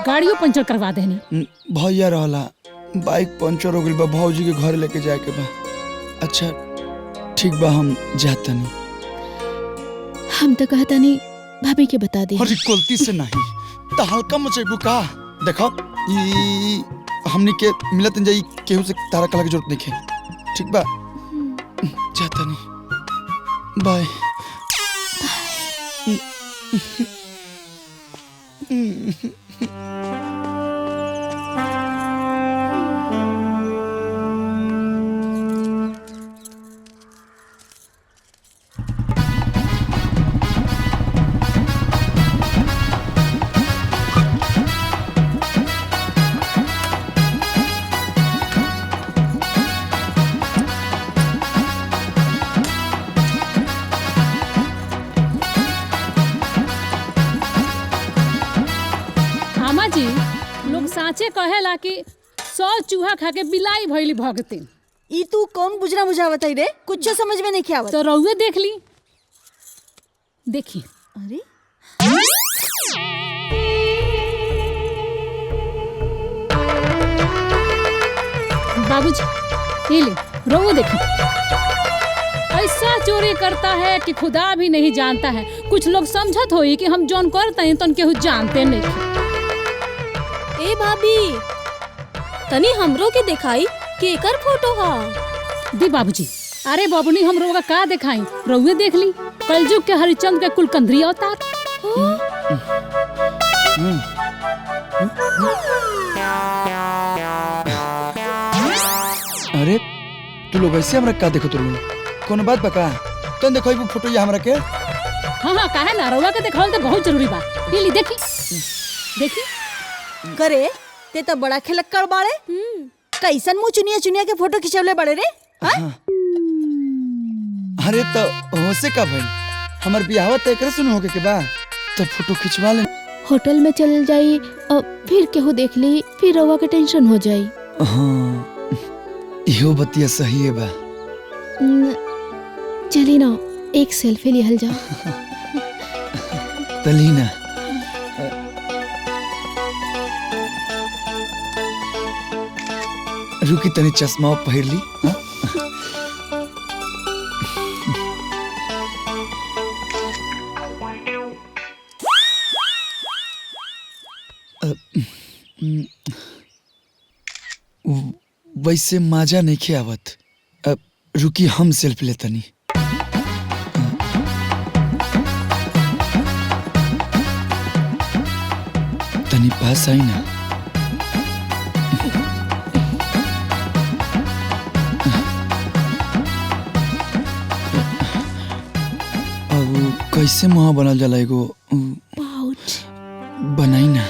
गाड़ियों पंचर करवा देनी। भैया रहला बाइक पंचर हो गई बा, भौजी के घर लेके जाए के बा। अच्छा ठीक बा, हम जाता नहीं। हम तो कहता नहीं भाभी के बता दे। अरे गलती से नहीं तो हल्का मचेबू का। देखो हमनी के मिलत जाई, केहू से तारा कला की जरूरत नहीं है। ठीक बा, जाता नहीं। बाय। लोग साँचे कहेला कि 100 चूहा खा के बिलाई भइली भगतिन। ई तू कौन बुझना बुझावत है रे? कुछ समझ में नहीं आवत। तो रउए देख ली। देखी। अरे बाबूजी ये ले, रउए देखी। ऐसा चोरी करता है कि खुदा भी नहीं जानता है। कुछ लोग समझत होई कि हम जौन करते हैं तो केहू जानते नहीं। ए भाभी तनी हमरो के दिखाई केकर फोटो हा? दी बाबूजी। अरे बाबूनी हम रोगा का दिखाई, रउए देख ली। कलयुग के हरिचंद के कुलकंदरी अवतार। अरे तू लोग ऐसे हमरा का देखो? तुम कौन बात बका? तुम देखो ये फोटो ये हमरा के। हाँ हाँ काहे ना, रउआ के दिखावल तो बहुत जरूरी बा। ये ली देखी देखी। करे ते तो बड़ा खिलक्कड़ बाड़े। कैसन मुँह चुनिया चुनिया के फोटो खिंचवले बड़े रे? हाँ? अरे तो होसे का भाई, हमार बियाह तय करे सुनो होके के बा तो फोटो खिंचवा ले। होटल में चल जाई और फिर केहू देख ली, फिर रवा के टेंशन हो जाई। हाँ इहो बतिया सही है बा। चली ना एक सेल्फी लिहल जाओ। तलीना रुकी तनी चश्मा पहिर ली। हाँ? वैसे माजा नहीं खे आवत। रुकी हम सेल्फी ले तनी। तनी पास आई ना। अब कैसे मुँह बनल जाला एगो? पाउच बनाई ना।